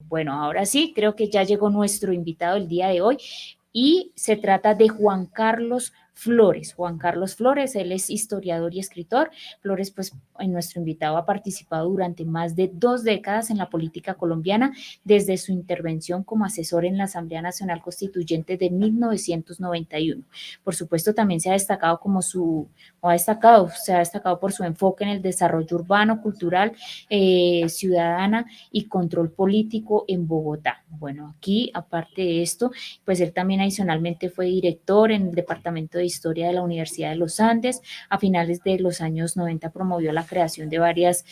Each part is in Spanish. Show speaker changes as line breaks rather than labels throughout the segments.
Bueno, ahora sí, creo que ya llegó nuestro invitado el día de hoy y se trata de Juan Carlos Flores. Juan Carlos Flores, él es historiador y escritor. Flores, pues, en nuestro invitado ha participado durante más de 2 décadas en la política colombiana, desde su intervención como asesor en la Asamblea Nacional Constituyente de 1991. Por supuesto, también se ha destacado por su enfoque en el desarrollo urbano, cultural, ciudadana y control político en Bogotá. Bueno, aquí, aparte de esto, pues él también adicionalmente fue director en el Departamento de Historia de la Universidad de los Andes. A finales de los años 90 promovió la creación de varias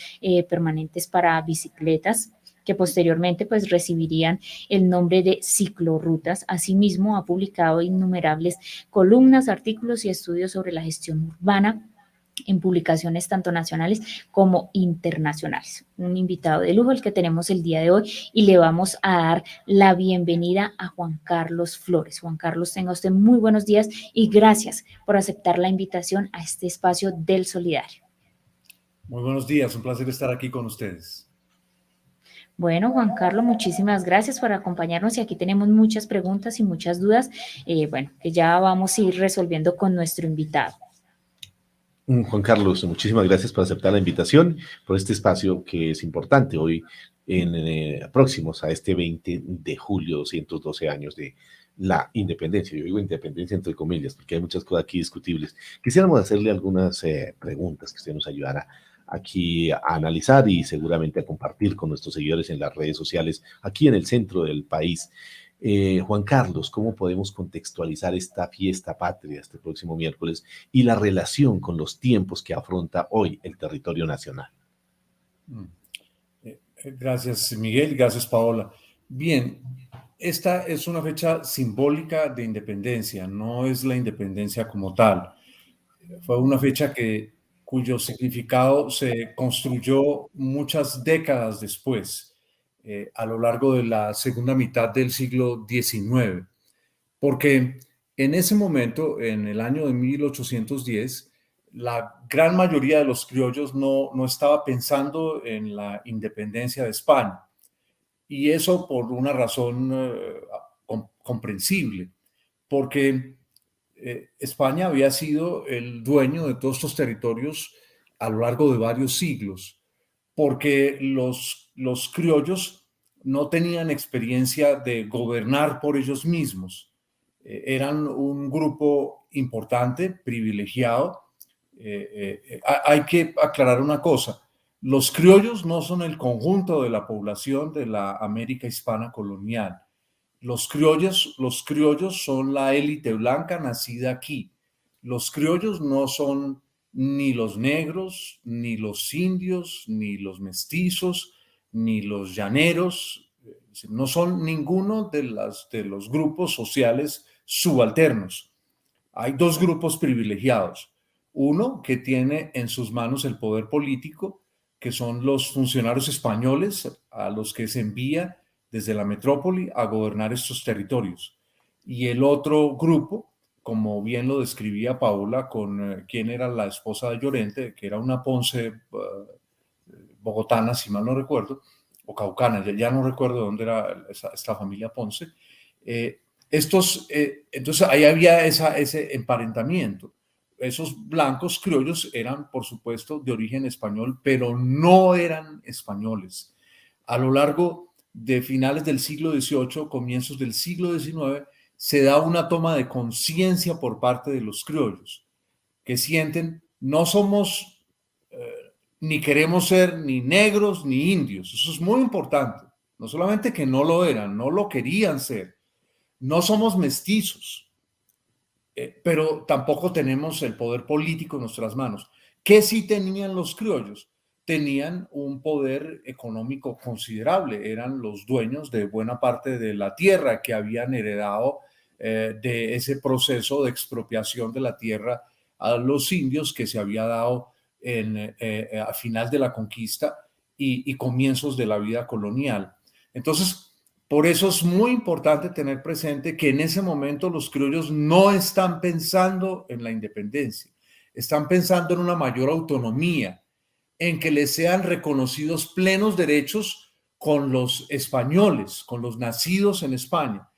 permanentes para bicicletas que posteriormente pues recibirían el nombre de ciclorrutas. Asimismo, ha publicado innumerables columnas, artículos y estudios sobre la gestión urbana en publicaciones tanto nacionales como internacionales. Un invitado de lujo el que tenemos el día de hoy y le vamos a dar la bienvenida a Juan Carlos Flores. Juan Carlos, tenga usted muy buenos días y gracias por aceptar la invitación a este espacio del Solidario.
Muy buenos días, un placer estar aquí con ustedes.
Bueno, Juan Carlos, muchísimas gracias por acompañarnos y aquí tenemos muchas preguntas y muchas dudas, bueno, que ya vamos a ir resolviendo con nuestro invitado.
Juan Carlos, muchísimas gracias por aceptar la invitación, por este espacio que es importante hoy, próximos a este 20 de julio, 212 años de la independencia. Yo digo independencia entre comillas, porque hay muchas cosas aquí discutibles. Quisiéramos hacerle algunas preguntas que usted nos ayudara aquí a analizar y seguramente a compartir con nuestros seguidores en las redes sociales, aquí en el centro del país. Juan Carlos, ¿cómo podemos contextualizar esta fiesta patria este próximo miércoles y la relación con los tiempos que afronta hoy el territorio nacional?
Gracias, Miguel, gracias, Paola. Bien, esta es una fecha simbólica de independencia, no es la independencia como tal. Fue una fecha cuyo significado se construyó muchas décadas después, a lo largo de la segunda mitad del siglo XIX, porque en ese momento, en el año de 1810, la gran mayoría de los criollos no estaba pensando en la independencia de España, y eso por una razón comprensible, porque España había sido el dueño de todos estos territorios a lo largo de varios siglos, porque los criollos no tenían experiencia de gobernar por ellos mismos. Eran un grupo importante, privilegiado. Hay que aclarar una cosa. Los criollos no son el conjunto de la población de la América hispana colonial. Los criollos son la élite blanca nacida aquí. Los criollos no son ni los negros, ni los indios, ni los mestizos, ni los llaneros. No son ninguno de los grupos sociales subalternos. Hay dos grupos privilegiados. Uno que tiene en sus manos el poder político, que son los funcionarios españoles a los que se envía desde la metrópoli a gobernar estos territorios. Y el otro grupo, como bien lo describía Paola, con quien era la esposa de Llorente, que era una Ponce bogotana, si mal no recuerdo, o caucana, ya no recuerdo dónde era esta familia Ponce. Entonces ahí había ese emparentamiento. Esos blancos criollos eran, por supuesto, de origen español, pero no eran españoles. A lo largo de finales del siglo XVIII, comienzos del siglo XIX, se da una toma de conciencia por parte de los criollos, que sienten, no somos, ni queremos ser ni negros ni indios. Eso es muy importante. No solamente que no lo eran, no lo querían ser. No somos mestizos, pero tampoco tenemos el poder político en nuestras manos. ¿Qué sí tenían los criollos? Tenían un poder económico considerable, eran los dueños de buena parte de la tierra que habían heredado de ese proceso de expropiación de la tierra a los indios que se había dado a final de la conquista y comienzos de la vida colonial. Entonces, por eso es muy importante tener presente que en ese momento los criollos no están pensando en la independencia, están pensando en una mayor autonomía, en que les sean reconocidos plenos derechos con los españoles, con los nacidos en España.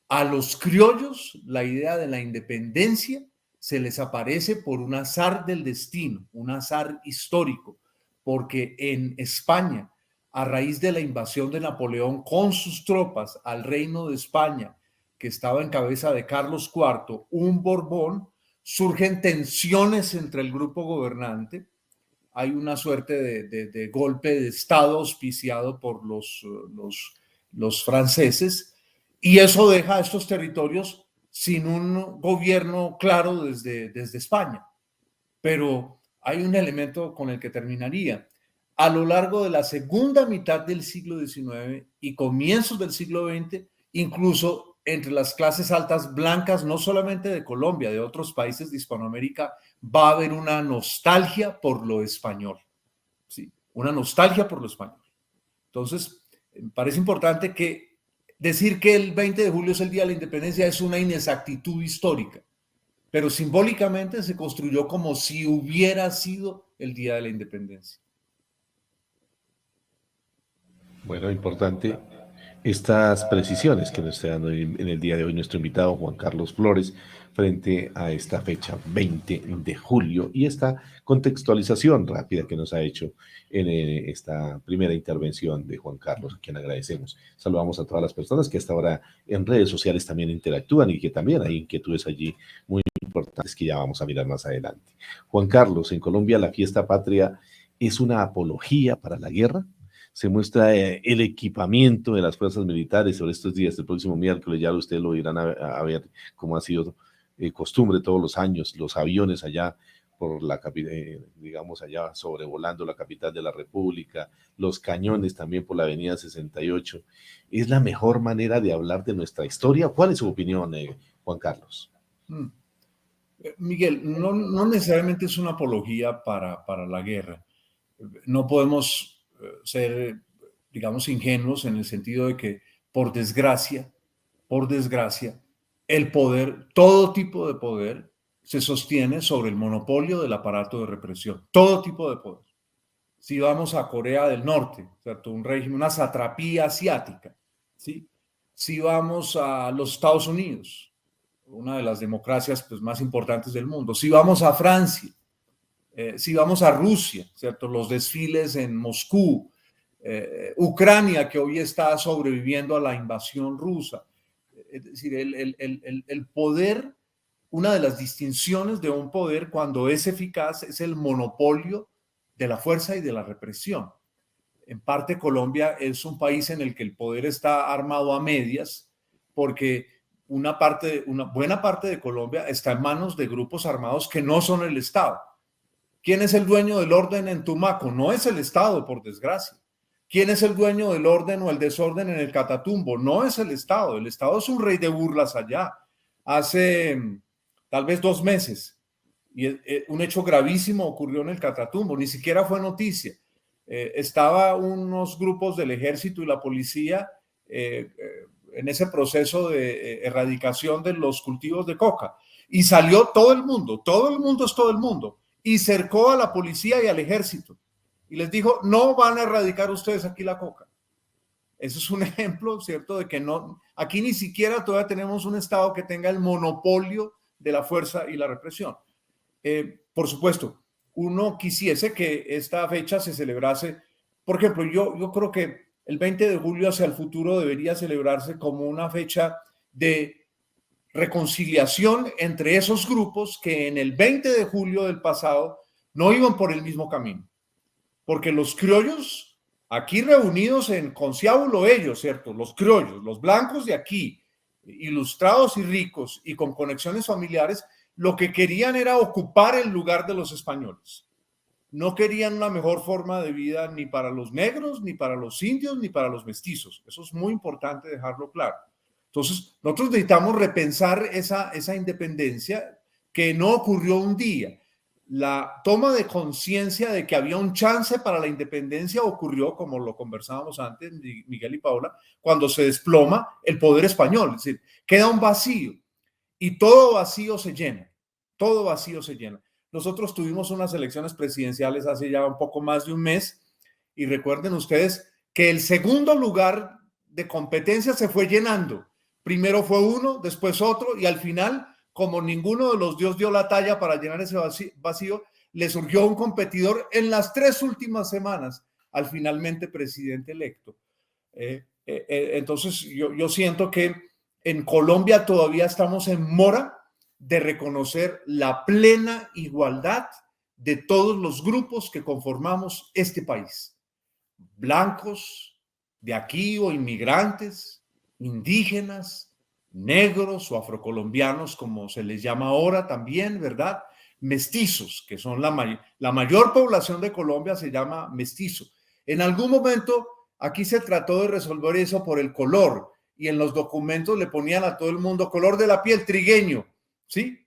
A los criollos, la idea de la independencia se les aparece por un azar del destino, un azar histórico, porque en España, a raíz de la invasión de Napoleón con sus tropas al Reino de España, que estaba en cabeza de Carlos IV, un Borbón, surgen tensiones entre el grupo gobernante. Hay una suerte de golpe de Estado auspiciado por los franceses, y eso deja a estos territorios sin un gobierno claro desde España. Pero hay un elemento con el que terminaría. A lo largo de la segunda mitad del siglo XIX y comienzos del siglo XX, incluso entre las clases altas blancas, no solamente de Colombia, de otros países de Hispanoamérica, va a haber una nostalgia por lo español, ¿sí? Una nostalgia por lo español. Entonces, me parece importante que decir que el 20 de julio es el Día de la Independencia es una inexactitud histórica, pero simbólicamente se construyó como si hubiera sido el Día de la Independencia.
Bueno, importante estas precisiones que nos está dando en el día de hoy nuestro invitado Juan Carlos Flores frente a esta fecha 20 de julio y esta contextualización rápida que nos ha hecho en esta primera intervención de Juan Carlos, a quien agradecemos. Saludamos a todas las personas que hasta ahora en redes sociales también interactúan y que también hay inquietudes allí muy importantes que ya vamos a mirar más adelante. Juan Carlos, en Colombia la fiesta patria es una apología para la guerra. Se muestra el equipamiento de las fuerzas militares sobre estos días. El próximo miércoles ya ustedes lo irán a ver, como ha sido costumbre todos los años, los aviones allá por la digamos allá sobrevolando la capital de la República, los cañones también por la avenida 68. ¿Es la mejor manera de hablar de nuestra historia? ¿Cuál es su opinión, Juan Carlos?
Miguel, no necesariamente es una apología para la guerra. No podemos ser, digamos, ingenuos en el sentido de que, por desgracia, el poder, todo tipo de poder, se sostiene sobre el monopolio del aparato de represión. Todo tipo de poder. Si vamos a Corea del Norte, ¿cierto? Un régimen, una satrapía asiática, ¿sí? Si vamos a los Estados Unidos, una de las democracias pues, más importantes del mundo. Si vamos a Francia, si vamos a Rusia, ¿cierto? Los desfiles en Moscú, Ucrania, que hoy está sobreviviendo a la invasión rusa. Es decir, el poder, una de las distinciones de un poder cuando es eficaz es el monopolio de la fuerza y de la represión. En parte, Colombia es un país en el que el poder está armado a medias, porque una buena parte de Colombia está en manos de grupos armados que no son el Estado. ¿Quién es el dueño del orden en Tumaco? No es el Estado, por desgracia. ¿Quién es el dueño del orden o el desorden en el Catatumbo? No es el Estado. El Estado es un rey de burlas allá. Hace tal vez 2 meses, y un hecho gravísimo ocurrió en el Catatumbo, ni siquiera fue noticia. Estaba unos grupos del ejército y la policía en ese proceso de erradicación de los cultivos de coca. Y salió todo el mundo es todo el mundo, y cercó a la policía y al ejército. Y les dijo, no van a erradicar ustedes aquí la coca. Eso es un ejemplo, ¿cierto? De que no, aquí ni siquiera todavía tenemos un Estado que tenga el monopolio de la fuerza y la represión. Por supuesto, uno quisiese que esta fecha se celebrase. Por ejemplo, yo creo que el 20 de julio hacia el futuro debería celebrarse como una fecha de reconciliación entre esos grupos que en el 20 de julio del pasado no iban por el mismo camino. Porque los criollos, aquí reunidos en Conciábulo ellos, ¿cierto? Los criollos, los blancos de aquí, ilustrados y ricos y con conexiones familiares, lo que querían era ocupar el lugar de los españoles. No querían una mejor forma de vida ni para los negros, ni para los indios, ni para los mestizos. Eso es muy importante dejarlo claro. Entonces, nosotros necesitamos repensar esa independencia que no ocurrió un día. La toma de conciencia de que había un chance para la independencia ocurrió, como lo conversábamos antes, Miguel y Paula, cuando se desploma el poder español. Es decir, queda un vacío y todo vacío se llena. Todo vacío se llena. Nosotros tuvimos unas elecciones presidenciales hace ya un poco más de un mes y recuerden ustedes que el segundo lugar de competencia se fue llenando. Primero fue uno, después otro, y al final, como ninguno de los dos dio la talla para llenar ese vacío, le surgió un competidor en las 3 últimas semanas al finalmente presidente electo. Entonces, yo siento que en Colombia todavía estamos en mora de reconocer la plena igualdad de todos los grupos que conformamos este país. Blancos, de aquí o inmigrantes, indígenas, negros o afrocolombianos, como se les llama ahora también, ¿verdad? Mestizos, que son la mayor población de Colombia, se llama mestizo. En algún momento aquí se trató de resolver eso por el color y en los documentos le ponían a todo el mundo color de la piel, trigueño, ¿sí?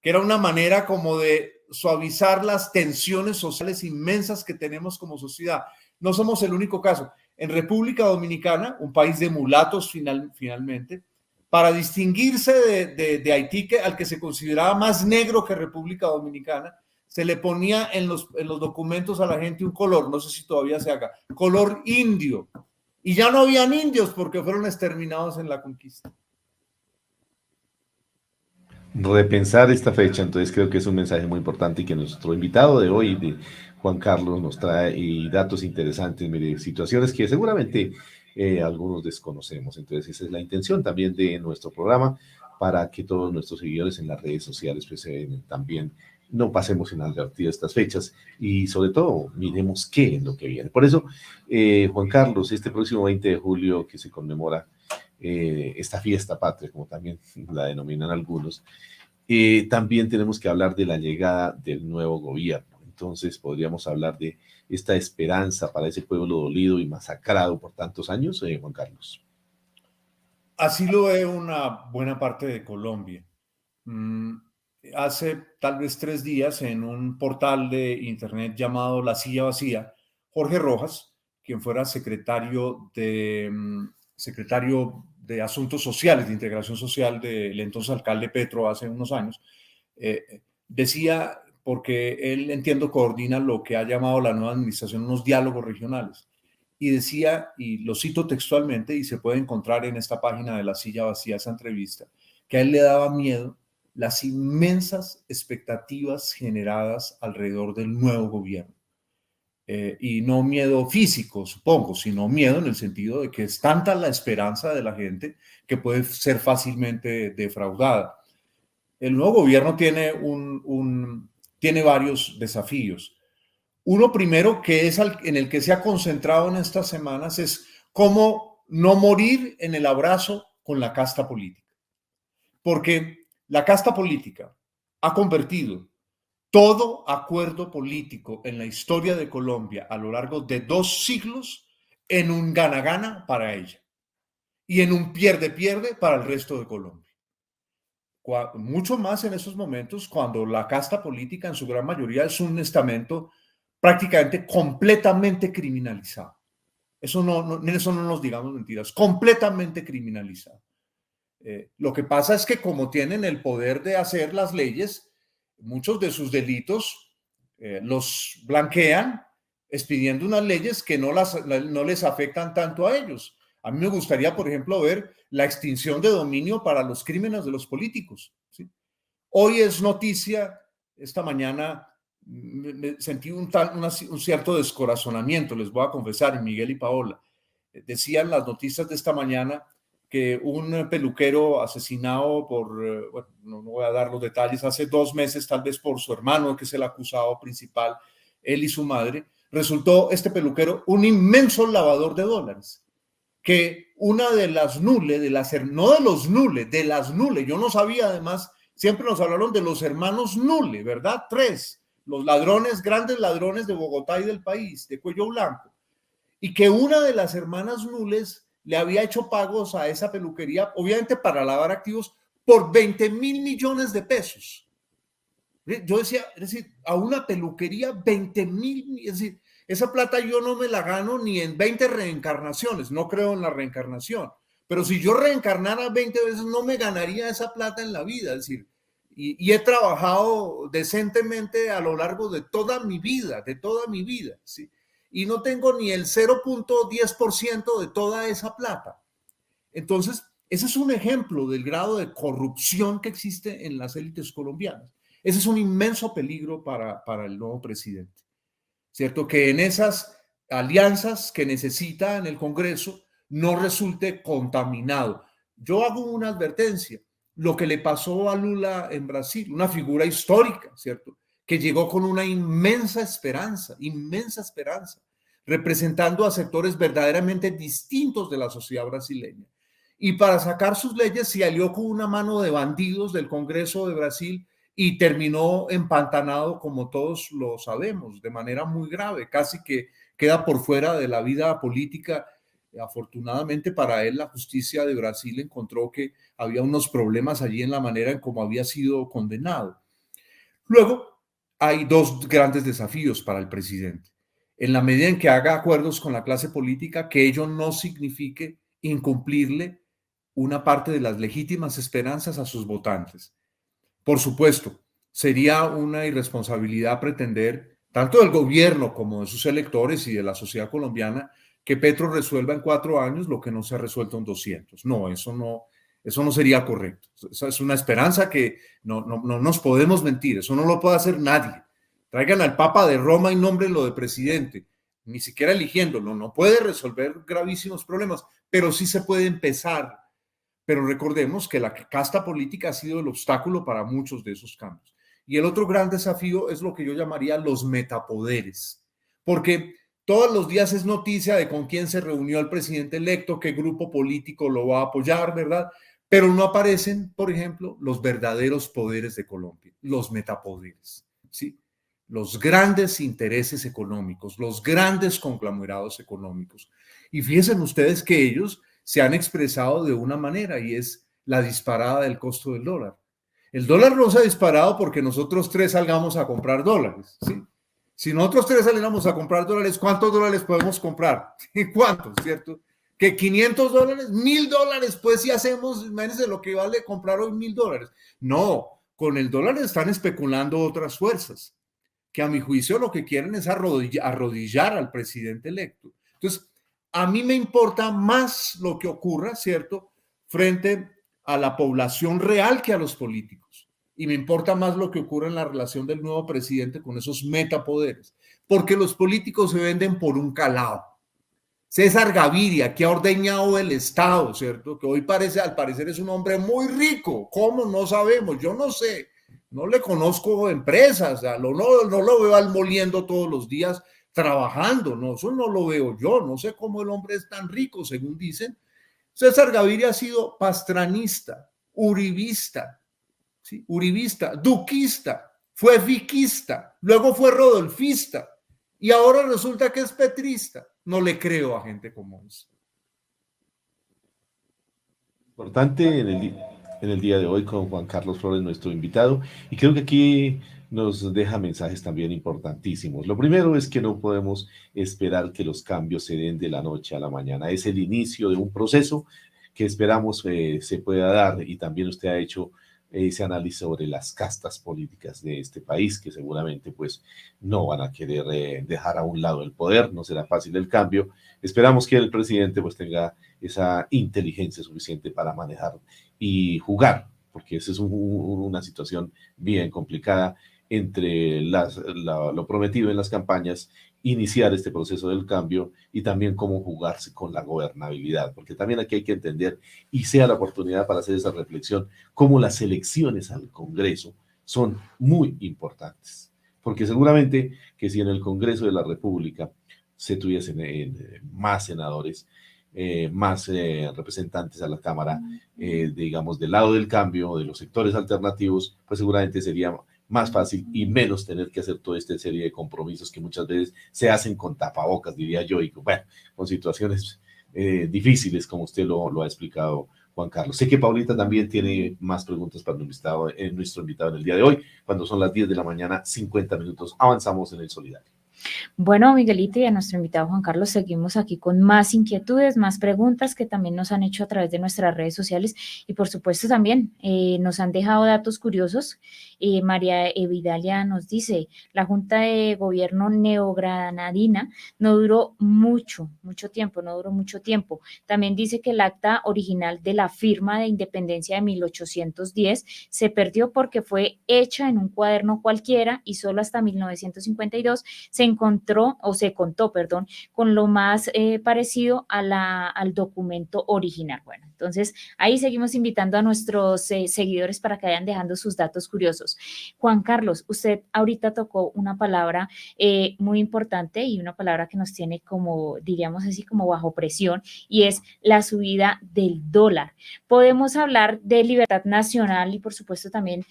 Que era una manera como de suavizar las tensiones sociales inmensas que tenemos como sociedad. No somos el único caso. En República Dominicana, un país de mulatos finalmente, para distinguirse de Haití, al que se consideraba más negro que República Dominicana, se le ponía en los documentos a la gente un color, no sé si todavía se haga, color indio. Y ya no habían indios porque fueron exterminados en la conquista.
Repensar esta fecha, entonces creo que es un mensaje muy importante y que nuestro invitado de hoy, de Juan Carlos, nos trae y datos interesantes, mire, situaciones que seguramente algunos desconocemos. Entonces esa es la intención también de nuestro programa, para que todos nuestros seguidores en las redes sociales pues, también no pasemos inadvertido estas fechas y sobre todo miremos qué es lo que viene. Por eso, Juan Carlos, este próximo 20 de julio que se conmemora esta fiesta patria, como también la denominan algunos, también tenemos que hablar de la llegada del nuevo gobierno. Entonces podríamos hablar de esta esperanza para ese pueblo dolido y masacrado por tantos años, Juan Carlos.
Así lo ve una buena parte de Colombia. Hace tal vez 3 días, en un portal de internet llamado La Silla Vacía, Jorge Rojas, quien fuera secretario de Asuntos Sociales, de Integración Social del entonces alcalde Petro hace unos años, decía, porque él, entiendo, coordina lo que ha llamado la nueva administración unos diálogos regionales, y decía, y lo cito textualmente, y se puede encontrar en esta página de La Silla Vacía esa entrevista, que a él le daba miedo las inmensas expectativas generadas alrededor del nuevo gobierno. Y no miedo físico, supongo, sino miedo en el sentido de que es tanta la esperanza de la gente que puede ser fácilmente defraudada. El nuevo gobierno tiene, tiene varios desafíos. Uno primero, que es en el que se ha concentrado en estas semanas, es cómo no morir en el abrazo con la casta política. Porque la casta política ha convertido todo acuerdo político en la historia de Colombia a lo largo de 2 siglos en un gana-gana para ella y en un pierde-pierde para el resto de Colombia. Mucho más en esos momentos cuando la casta política en su gran mayoría es un estamento prácticamente completamente criminalizado. Eso no nos digamos mentiras, completamente criminalizado. Lo que pasa es que como tienen el poder de hacer las leyes, muchos de sus delitos los blanquean expidiendo unas leyes que no les afectan tanto a ellos. A mí me gustaría, por ejemplo, ver la extinción de dominio para los crímenes de los políticos, ¿sí? Hoy es noticia, esta mañana me sentí un cierto descorazonamiento, les voy a confesar, Miguel y Paola. Decían las noticias de esta mañana que un peluquero asesinado por, bueno, no voy a dar los detalles, hace 2 meses, tal vez por su hermano, que es el acusado principal, él y su madre, resultó este peluquero un inmenso lavador de dólares. Que una de las nules, no de los nules, de las nules, yo no sabía, además, siempre nos hablaron de los hermanos Nule, ¿verdad? 3, los ladrones, grandes ladrones de Bogotá y del país, de cuello blanco. Y que una de las hermanas Nules le había hecho pagos a esa peluquería, obviamente para lavar activos, por 20.000 millones de pesos. Yo decía, es decir, a una peluquería 20.000, es decir, esa plata yo no me la gano ni en 20 reencarnaciones, no creo en la reencarnación, pero si yo reencarnara 20 veces no me ganaría esa plata en la vida, es decir, y he trabajado decentemente a lo largo de toda mi vida, ¿sí? y no tengo ni el 0.10% de toda esa plata. Entonces, ese es un ejemplo del grado de corrupción que existe en las élites colombianas. Ese es un inmenso peligro para el nuevo presidente, ¿cierto? Que en esas alianzas que necesita en el Congreso no resulte contaminado. Yo hago una advertencia. Lo que le pasó a Lula en Brasil, una figura histórica, ¿cierto? Que llegó con una inmensa esperanza, representando a sectores verdaderamente distintos de la sociedad brasileña. Y para sacar sus leyes se alió con una mano de bandidos del Congreso de Brasil y terminó empantanado, como todos lo sabemos, de manera muy grave, casi que queda por fuera de la vida política. Afortunadamente para él, la justicia de Brasil encontró que había unos problemas allí en la manera en cómo había sido condenado. Luego, hay dos grandes desafíos para el presidente. En la medida en que haga acuerdos con la clase política, que ello no signifique incumplirle una parte de las legítimas esperanzas a sus votantes. Por supuesto, sería una irresponsabilidad pretender, tanto del gobierno como de sus electores y de la sociedad colombiana, que Petro resuelva en 4 años lo que no se ha resuelto en 200. No, eso no sería correcto. Esa es una esperanza que no nos podemos mentir. Eso no lo puede hacer nadie. Traigan al Papa de Roma y nómbrenlo de presidente, ni siquiera eligiéndolo. No puede resolver gravísimos problemas, pero sí se puede empezar. Pero recordemos que la casta política ha sido el obstáculo para muchos de esos cambios. Y el otro gran desafío es lo que yo llamaría los metapoderes, porque todos los días es noticia de con quién se reunió el presidente electo, qué grupo político lo va a apoyar, ¿verdad? Pero no aparecen, por ejemplo, los verdaderos poderes de Colombia, los metapoderes, ¿sí? Los grandes intereses económicos, los grandes conglomerados económicos. Y fíjense ustedes que ellos se han expresado de una manera y es la disparada del costo del dólar. El dólar no se ha disparado porque nosotros tres salgamos a comprar dólares, ¿sí? Si nosotros tres saliéramos a comprar dólares, ¿cuántos dólares podemos comprar? ¿Cuántos, cierto? ¿Que 500 dólares? $1,000, pues si hacemos, imagínense lo que vale comprar hoy $1,000. No, con el dólar están especulando otras fuerzas, que a mi juicio lo que quieren es arrodillar al presidente electo. Entonces, a mí me importa más lo que ocurra, ¿cierto?, frente a la población real que a los políticos. Y me importa más lo que ocurre en la relación del nuevo presidente con esos metapoderes, porque los políticos se venden por un calado. César Gaviria, que ha ordeñado el Estado, ¿cierto?, que hoy al parecer es un hombre muy rico. ¿Cómo? No sabemos, yo no sé. No le conozco empresas, no lo veo al moliendo todos los días trabajando, no, eso no lo veo yo, no sé cómo el hombre es tan rico, según dicen. César Gaviria ha sido pastranista, uribista, ¿sí? Uribista, duquista, fue fiquista, luego fue rodolfista y ahora resulta que es petrista. No le creo a gente como esa.
Importante en el día de hoy con Juan Carlos Flores, nuestro invitado, y creo que aquí nos deja mensajes también importantísimos. Lo primero es que no podemos esperar que los cambios se den de la noche a la mañana. Es el inicio de un proceso que esperamos se pueda dar, y también usted ha hecho ese análisis sobre las castas políticas de este país, que seguramente pues no van a querer dejar a un lado el poder, no será fácil el cambio. Esperamos que el presidente pues tenga esa inteligencia suficiente para manejar y jugar, porque esa es una situación bien complicada entre lo prometido en las campañas, iniciar este proceso del cambio y también cómo jugarse con la gobernabilidad, porque también aquí hay que entender, y sea la oportunidad para hacer esa reflexión, cómo las elecciones al Congreso son muy importantes, porque seguramente que si en el Congreso de la República se tuviesen más senadores, más representantes a la Cámara, digamos, del lado del cambio, de los sectores alternativos, pues seguramente sería más fácil y menos tener que hacer toda esta serie de compromisos que muchas veces se hacen con tapabocas, diría yo, y bueno, con situaciones difíciles, como usted lo ha explicado, Juan Carlos. Sé que Paulita también tiene más preguntas para nuestro invitado en el día de hoy, cuando son las 10 de la mañana, 50 minutos. Avanzamos en el solidario.
Bueno, Miguelito, y a nuestro invitado Juan Carlos, seguimos aquí con más inquietudes, más preguntas que también nos han hecho a través de nuestras redes sociales y por supuesto también nos han dejado datos curiosos. María Evidalia nos dice, la Junta de Gobierno neogranadina no duró mucho tiempo, no duró mucho tiempo. También dice que el acta original de la firma de independencia de 1810 se perdió porque fue hecha en un cuaderno cualquiera y solo hasta 1952 se encontró o se contó, perdón, con lo más parecido a al documento original. Bueno, entonces ahí seguimos invitando a nuestros seguidores para que vayan dejando sus datos curiosos. Juan Carlos, usted ahorita tocó una palabra muy importante y una palabra que nos tiene como, diríamos así, como bajo presión y es la subida del dólar. Podemos hablar de libertad nacional y por supuesto también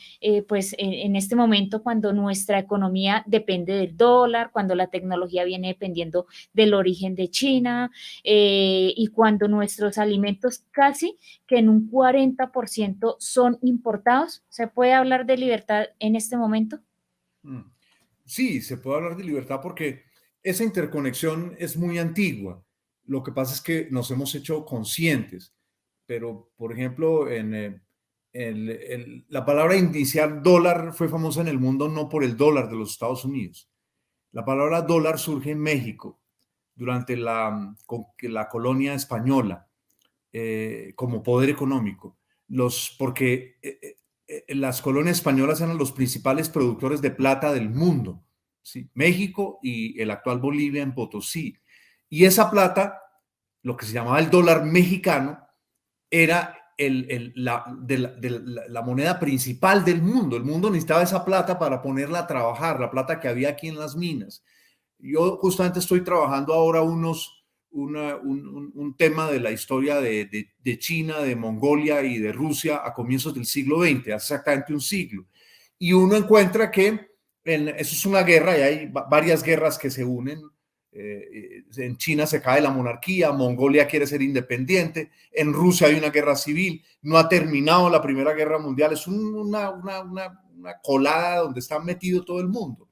pues en este momento cuando nuestra economía depende del dólar, cuando la tecnología viene dependiendo del origen de China y cuando nuestros alimentos casi que en un 40% son importados. ¿Se puede hablar de libertad en este momento?
Sí, se puede hablar de libertad porque esa interconexión es muy antigua. Lo que pasa es que nos hemos hecho conscientes, pero por ejemplo, la palabra inicial dólar fue famosa en el mundo no por el dólar de los Estados Unidos. La palabra dólar surge en México durante la colonia española como poder económico, porque las colonias españolas eran los principales productores de plata del mundo, ¿sí? México y el actual Bolivia en Potosí. Y esa plata, lo que se llamaba el dólar mexicano, era la moneda principal del mundo. El mundo necesitaba esa plata para ponerla a trabajar, la plata que había aquí en las minas. Yo justamente estoy trabajando ahora un tema de la historia de China, de Mongolia y de Rusia a comienzos del siglo XX, hace exactamente un siglo. Y uno encuentra que eso es una guerra y hay varias guerras que se unen. En China se cae la monarquía, Mongolia quiere ser independiente, en Rusia hay una guerra civil, no ha terminado la Primera Guerra Mundial, es una colada donde está metido todo el mundo.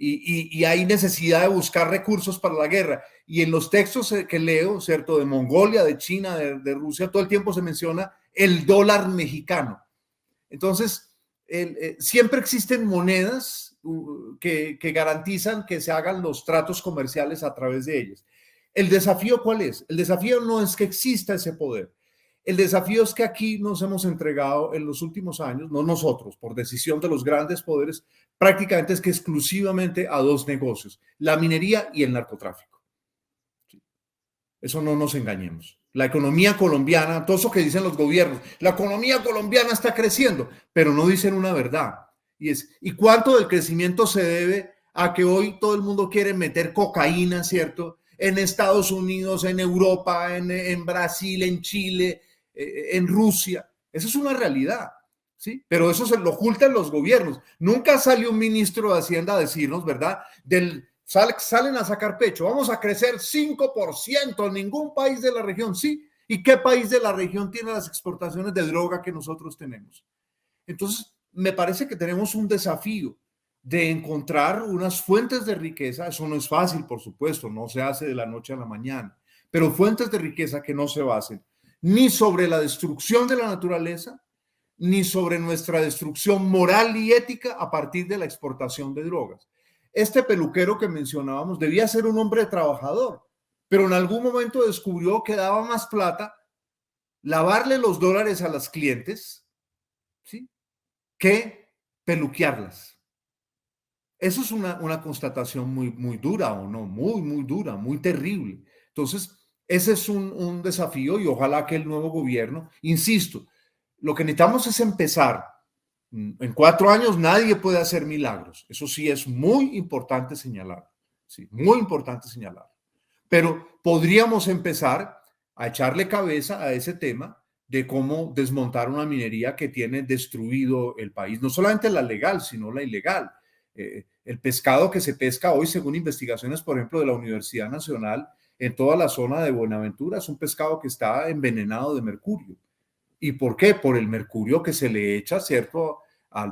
Y hay necesidad de buscar recursos para la guerra. Y en los textos que leo, ¿cierto? De Mongolia, de China, de Rusia, todo el tiempo se menciona el dólar mexicano. Entonces, siempre existen monedas que garantizan que se hagan los tratos comerciales a través de ellas. ¿El desafío cuál es? El desafío no es que exista ese poder. El desafío es que aquí nos hemos entregado en los últimos años, no nosotros, por decisión de los grandes poderes, prácticamente es que exclusivamente a dos negocios, la minería y el narcotráfico. Eso no nos engañemos. La economía colombiana, todo eso que dicen los gobiernos, la economía colombiana está creciendo, pero no dicen una verdad. ¿Y cuánto del crecimiento se debe a que hoy todo el mundo quiere meter cocaína, ¿cierto? En Estados Unidos, en Europa, en Brasil, en Chile, en Rusia. Eso es una realidad, ¿sí? Pero eso se lo ocultan los gobiernos. Nunca salió un ministro de Hacienda a decirnos, ¿verdad? Salen a sacar pecho. Vamos a crecer 5% en ningún país de la región, ¿sí? ¿Y qué país de la región tiene las exportaciones de droga que nosotros tenemos? Entonces, me parece que tenemos un desafío de encontrar unas fuentes de riqueza. Eso no es fácil, por supuesto, no se hace de la noche a la mañana, pero fuentes de riqueza que no se basen ni sobre la destrucción de la naturaleza, ni sobre nuestra destrucción moral y ética a partir de la exportación de drogas. Este peluquero que mencionábamos debía ser un hombre trabajador, pero en algún momento descubrió que daba más plata lavarle los dólares a las clientes, ¿sí?, que peluquearlas. Eso es una constatación muy dura, ¿o no? Muy dura, muy terrible. Entonces, ese es un desafío y ojalá que el nuevo gobierno, insisto, lo que necesitamos es empezar. En 4 años nadie puede hacer milagros. Eso sí es muy importante señalar. Sí, muy importante señalar. Pero podríamos empezar a echarle cabeza a ese tema de cómo desmontar una minería que tiene destruido el país, no solamente la legal, sino la ilegal. El pescado que se pesca hoy, según investigaciones, por ejemplo, de la Universidad Nacional, en toda la zona de Buenaventura, es un pescado que está envenenado de mercurio. ¿Y por qué? Por el mercurio que se le echa, ¿cierto?,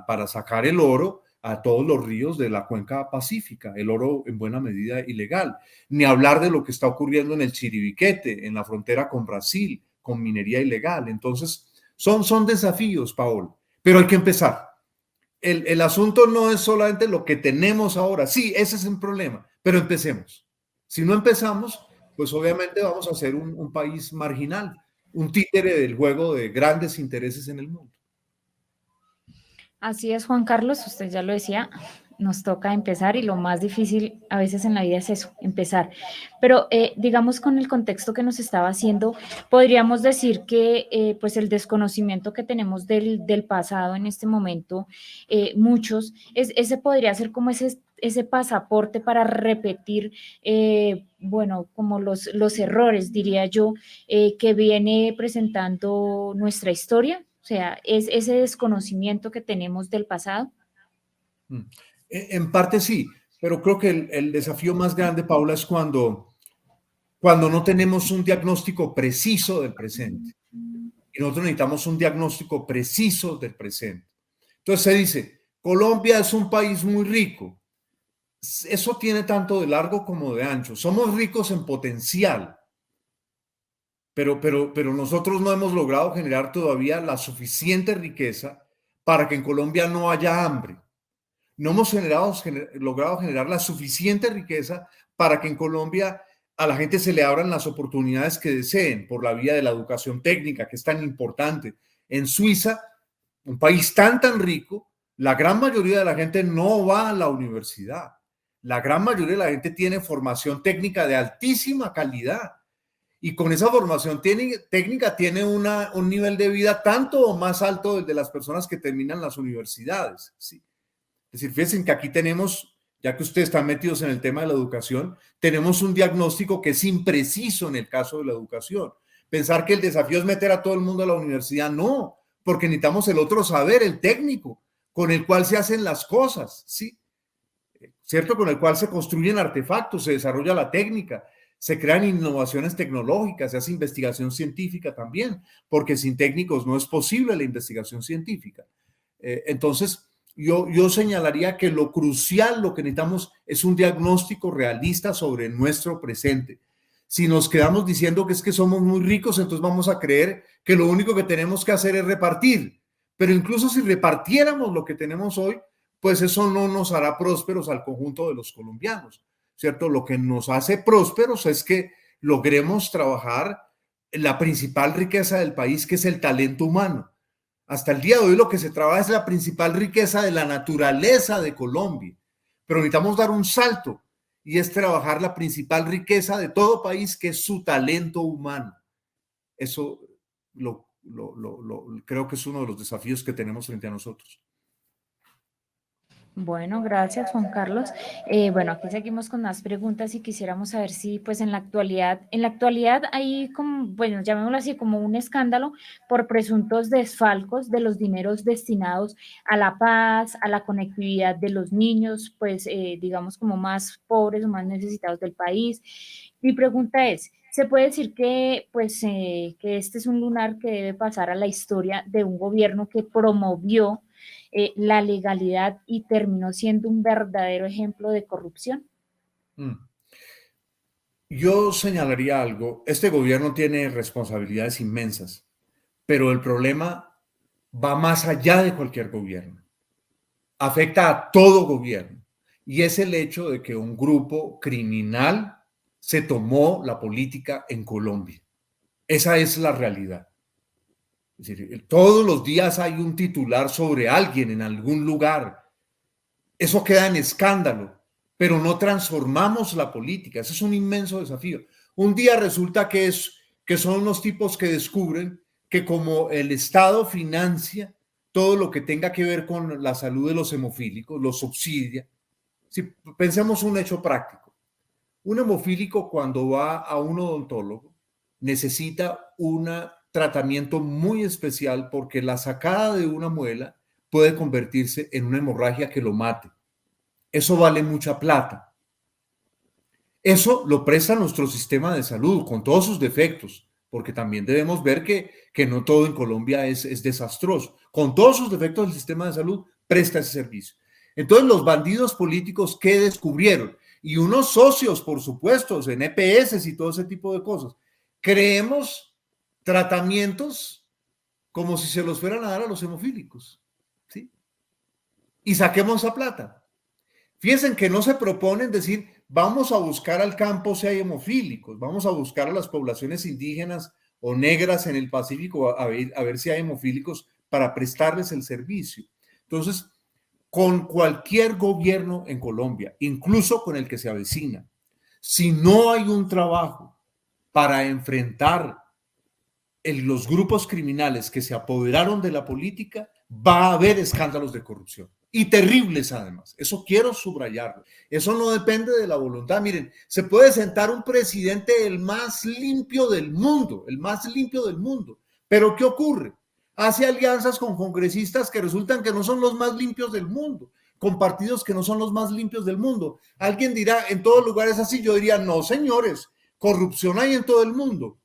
para sacar el oro a todos los ríos de la cuenca pacífica, el oro en buena medida ilegal, ni hablar de lo que está ocurriendo en el Chiribiquete, en la frontera con Brasil, con minería ilegal. Entonces, son desafíos, Paola, pero hay que empezar. El asunto no es solamente lo que tenemos ahora, sí, ese es un problema, pero empecemos. Si no empezamos, pues obviamente vamos a ser un país marginal, un títere del juego de grandes intereses en el mundo.
Así es, Juan Carlos, usted ya lo decía, nos toca empezar y lo más difícil a veces en la vida es eso, empezar. Pero digamos con el contexto que nos estaba haciendo, podríamos decir que pues el desconocimiento que tenemos del pasado en este momento, muchos, ese podría ser como ese pasaporte para repetir, bueno, como los errores, diría yo, que viene presentando nuestra historia. O sea, es ese desconocimiento que tenemos del pasado.
En parte sí, pero creo que el desafío más grande, Paula, es cuando no tenemos un diagnóstico preciso del presente. Y nosotros necesitamos un diagnóstico preciso del presente. Entonces se dice, Colombia es un país muy rico. Eso tiene tanto de largo como de ancho. Somos ricos en potencial, pero nosotros no hemos logrado generar todavía la suficiente riqueza para que en Colombia no haya hambre. No hemos logrado generar la suficiente riqueza para que en Colombia a la gente se le abran las oportunidades que deseen por la vía de la educación técnica, que es tan importante. En Suiza, un país tan rico, la gran mayoría de la gente no va a la universidad. La gran mayoría de la gente tiene formación técnica de altísima calidad. Y con esa formación técnica tiene un nivel de vida tanto o más alto del de las personas que terminan las universidades, ¿sí? Es decir, fíjense que aquí tenemos, ya que ustedes están metidos en el tema de la educación, tenemos un diagnóstico que es impreciso en el caso de la educación. Pensar que el desafío es meter a todo el mundo a la universidad, no, porque necesitamos el otro saber, el técnico, con el cual se hacen las cosas, ¿sí? ¿Cierto? Con el cual se construyen artefactos, se desarrolla la técnica, se crean innovaciones tecnológicas, se hace investigación científica también, porque sin técnicos no es posible la investigación científica. Entonces, yo señalaría que lo crucial, lo que necesitamos es un diagnóstico realista sobre nuestro presente. Si nos quedamos diciendo que es que somos muy ricos, entonces vamos a creer que lo único que tenemos que hacer es repartir. Pero incluso si repartiéramos lo que tenemos hoy, pues eso no nos hará prósperos al conjunto de los colombianos, ¿cierto? Lo que nos hace prósperos es que logremos trabajar la principal riqueza del país, que es el talento humano. Hasta el día de hoy lo que se trabaja es la principal riqueza de la naturaleza de Colombia, pero necesitamos dar un salto y es trabajar la principal riqueza de todo país, que es su talento humano. Eso creo que es uno de los desafíos que tenemos frente a nosotros.
Bueno, gracias Juan Carlos. Bueno, aquí seguimos con más preguntas y quisiéramos saber si pues en la actualidad hay como, bueno, llamémoslo así, como un escándalo por presuntos desfalcos de los dineros destinados a la paz, a la conectividad de los niños, pues digamos como más pobres o más necesitados del país. Mi pregunta es, ¿se puede decir que pues que este es un lunar que debe pasar a la historia de un gobierno que promovió la legalidad y terminó siendo un verdadero ejemplo de corrupción?
Yo señalaría algo. Este gobierno tiene responsabilidades inmensas, pero el problema va más allá de cualquier gobierno. Afecta a todo gobierno. Y es el hecho de que un grupo criminal se tomó la política en Colombia. Esa es la realidad. Es decir, todos los días hay un titular sobre alguien en algún lugar. Eso queda en escándalo, pero no transformamos la política. Ese es un inmenso desafío. Un día resulta que son unos tipos que descubren que como el Estado financia todo lo que tenga que ver con la salud de los hemofílicos, los subsidia. Si pensemos un hecho práctico, un hemofílico cuando va a un odontólogo necesita un tratamiento muy especial porque la sacada de una muela puede convertirse en una hemorragia que lo mate. Eso vale mucha plata. Eso lo presta nuestro sistema de salud con todos sus defectos, porque también debemos ver que no todo en Colombia es desastroso. Con todos sus defectos, el sistema de salud presta ese servicio. Entonces los bandidos políticos, ¿qué descubrieron? Y unos socios, por supuesto, en EPS y todo ese tipo de cosas. Creemos tratamientos como si se los fueran a dar a los hemofílicos, ¿sí? Y saquemos esa plata. Fíjense que no se proponen decir, vamos a buscar al campo si hay hemofílicos, vamos a buscar a las poblaciones indígenas o negras en el Pacífico a ver si hay hemofílicos para prestarles el servicio. Entonces, con cualquier gobierno en Colombia, incluso con el que se avecina, si no hay un trabajo para enfrentar los grupos criminales que se apoderaron de la política, va a haber escándalos de corrupción. Y terribles además. Eso quiero subrayarlo. Eso no depende de la voluntad. Miren, se puede sentar un presidente el más limpio del mundo, el más limpio del mundo. Pero ¿qué ocurre? Hace alianzas con congresistas que resultan que no son los más limpios del mundo, con partidos que no son los más limpios del mundo. Alguien dirá, en todos lugares así, yo diría, no señores, corrupción hay en todo el mundo.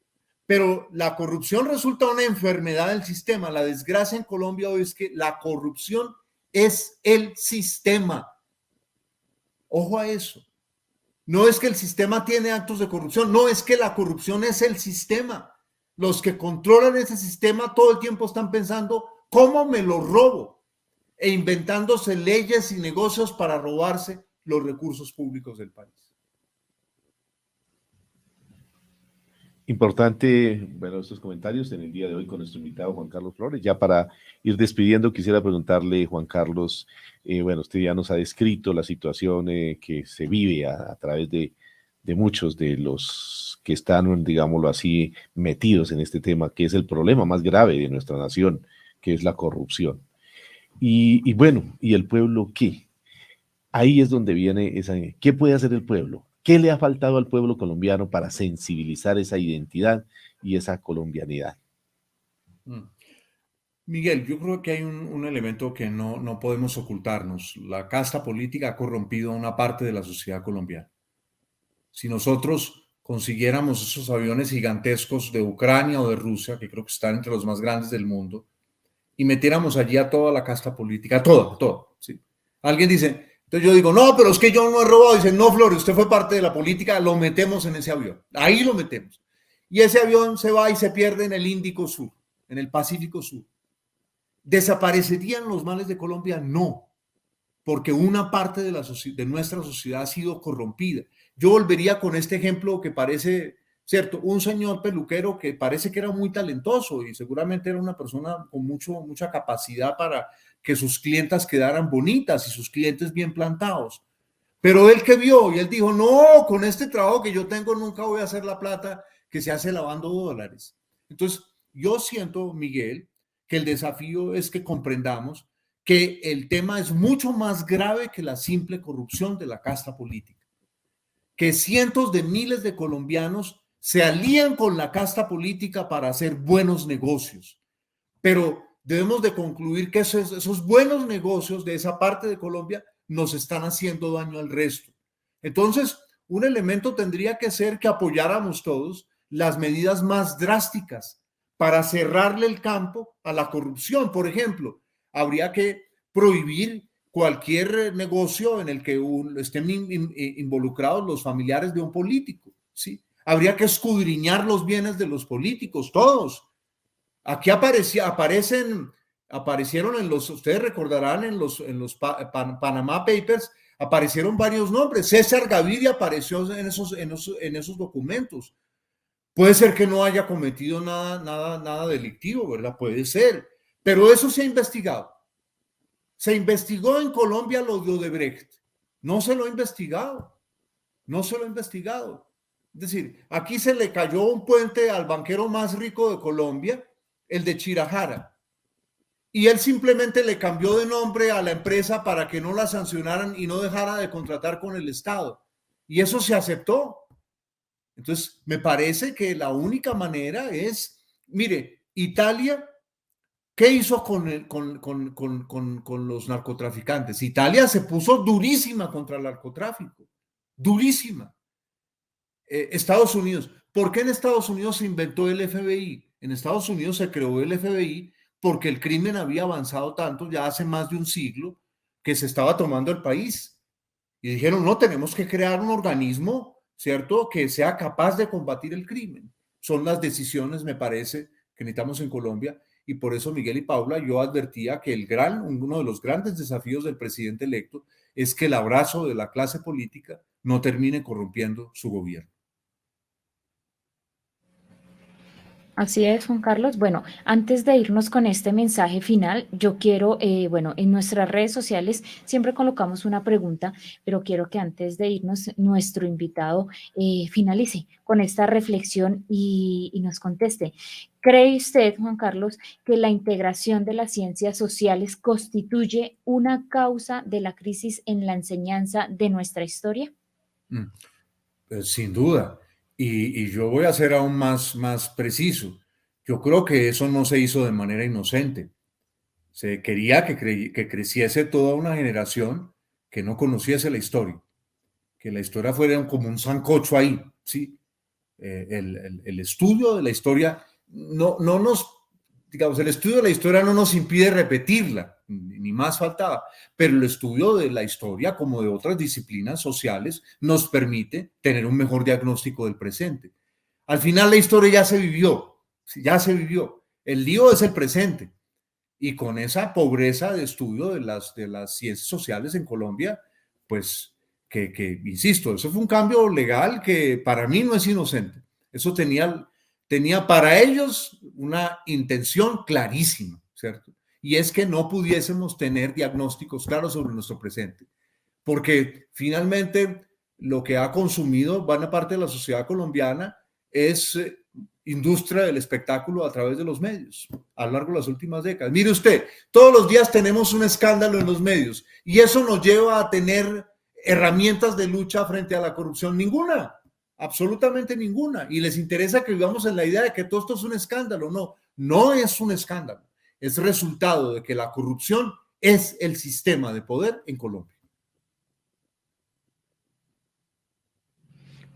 Pero la corrupción resulta una enfermedad del sistema. La desgracia en Colombia hoy es que la corrupción es el sistema. Ojo a eso. No es que el sistema tiene actos de corrupción, no, es que la corrupción es el sistema. Los que controlan ese sistema todo el tiempo están pensando, ¿cómo me lo robo? E inventándose leyes y negocios para robarse los recursos públicos del país.
Importante, bueno, estos comentarios en el día de hoy con nuestro invitado Juan Carlos Flores. Ya para ir despidiendo, quisiera preguntarle, Juan Carlos, bueno, usted ya nos ha descrito la situación que se vive a través de muchos de los que están, digámoslo así, metidos en este tema, que es el problema más grave de nuestra nación, que es la corrupción. Y bueno, ¿y el pueblo qué? Ahí es donde viene esa... ¿Qué puede hacer el pueblo? ¿Qué le ha faltado al pueblo colombiano para sensibilizar esa identidad y esa colombianidad?
Miguel, yo creo que hay un elemento que no podemos ocultarnos. La casta política ha corrompido a una parte de la sociedad colombiana. Si nosotros consiguiéramos esos aviones gigantescos de Ucrania o de Rusia, que creo que están entre los más grandes del mundo, y metiéramos allí a toda la casta política, toda, ¿sí? Alguien dice... Entonces yo digo, no, pero es que yo no he robado. Dicen, no, Flores, usted fue parte de la política, lo metemos en ese avión. Ahí lo metemos. Y ese avión se va y se pierde en el Índico Sur, en el Pacífico Sur. ¿Desaparecerían los males de Colombia? No, porque una parte de nuestra sociedad ha sido corrompida. Yo volvería con este ejemplo que parece, cierto, un señor peluquero que parece que era muy talentoso y seguramente era una persona con mucha capacidad para que sus clientas quedaran bonitas y sus clientes bien plantados. Pero él que vio y él dijo, no, con este trabajo que yo tengo nunca voy a hacer la plata que se hace lavando dólares. Entonces, yo siento, Miguel, que el desafío es que comprendamos que el tema es mucho más grave que la simple corrupción de la casta política. Que cientos de miles de colombianos se alían con la casta política para hacer buenos negocios. Pero debemos de concluir que esos buenos negocios de esa parte de Colombia nos están haciendo daño al resto. Entonces, un elemento tendría que ser que apoyáramos todos las medidas más drásticas para cerrarle el campo a la corrupción. Por ejemplo, habría que prohibir cualquier negocio en el que estén involucrados los familiares de un político, ¿sí? Habría que escudriñar los bienes de los políticos, todos. Aquí aparecieron en los, ustedes recordarán, en los Panama Papers, aparecieron varios nombres. César Gaviria apareció en esos documentos. Puede ser que no haya cometido nada delictivo, ¿verdad? Puede ser. Pero eso se ha investigado. Se investigó en Colombia lo de Odebrecht. No se lo ha investigado. No se lo ha investigado. Es decir, aquí se le cayó un puente al banquero más rico de Colombia, el de Chirajara. Y él simplemente le cambió de nombre a la empresa para que no la sancionaran y no dejara de contratar con el Estado. Y eso se aceptó. Entonces, me parece que la única manera es, mire, Italia, ¿qué hizo con los narcotraficantes? Italia se puso durísima contra el narcotráfico, durísima. Estados Unidos, ¿por qué en Estados Unidos se inventó el FBI? En Estados Unidos se creó el FBI porque el crimen había avanzado tanto ya hace más de un siglo que se estaba tomando el país. Y dijeron, no, tenemos que crear un organismo, ¿cierto?, que sea capaz de combatir el crimen. Son las decisiones, me parece, que necesitamos en Colombia. Y por eso, Miguel y Paula, yo advertía que uno de los grandes desafíos del presidente electo es que el abrazo de la clase política no termine corrompiendo su gobierno.
Así es, Juan Carlos. Bueno, antes de irnos con este mensaje final, yo quiero, bueno, en nuestras redes sociales siempre colocamos una pregunta, pero quiero que antes de irnos, nuestro invitado finalice con esta reflexión y nos conteste. ¿Cree usted, Juan Carlos, que la integración de las ciencias sociales constituye una causa de la crisis en la enseñanza de nuestra historia?
Sin duda. Y yo voy a ser aún más preciso. Yo creo que eso no se hizo de manera inocente. Se quería que creciese toda una generación que no conociese la historia, que la historia fuera como un sancocho ahí, ¿sí? El estudio de la historia no nos, digamos, el estudio de la historia no nos impide repetirla, ni más faltaba, pero el estudio de la historia, como de otras disciplinas sociales, nos permite tener un mejor diagnóstico del presente. Al final la historia ya se vivió, ya se vivió. El lío es el presente. Y con esa pobreza de estudio de las ciencias sociales en Colombia, pues insisto, eso fue un cambio legal que para mí no es inocente. Eso tenía para ellos una intención clarísima, ¿cierto? Y es que no pudiésemos tener diagnósticos claros sobre nuestro presente, porque finalmente lo que ha consumido buena parte de la sociedad colombiana es industria del espectáculo a través de los medios a lo largo de las últimas décadas. Mire usted, todos los días tenemos un escándalo en los medios y eso nos lleva a tener herramientas de lucha frente a la corrupción. Ninguna, absolutamente ninguna. Y les interesa que vivamos en la idea de que todo esto es un escándalo. No, no es un escándalo. Es resultado de que la corrupción es el sistema de poder en Colombia.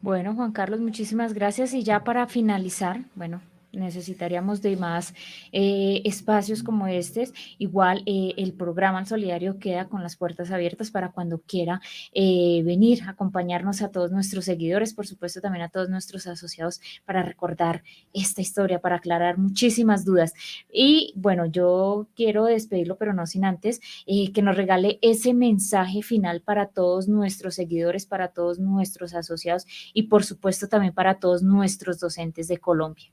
Bueno, Juan Carlos, muchísimas gracias. Y ya para finalizar, bueno, necesitaríamos de más espacios como estos. Igual el programa Al Solidario queda con las puertas abiertas para cuando quiera venir a acompañarnos a todos nuestros seguidores, por supuesto también a todos nuestros asociados para recordar esta historia, para aclarar muchísimas dudas. Y bueno, yo quiero despedirlo, pero no sin antes que nos regale ese mensaje final para todos nuestros seguidores, para todos nuestros asociados y por supuesto también para todos nuestros docentes de Colombia.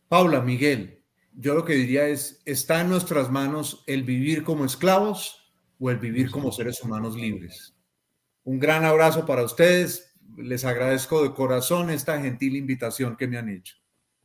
Paula, Miguel, yo lo que diría es, ¿está en nuestras manos el vivir como esclavos o el vivir como seres humanos libres? Un gran abrazo para ustedes, les agradezco de corazón esta gentil invitación que me han hecho.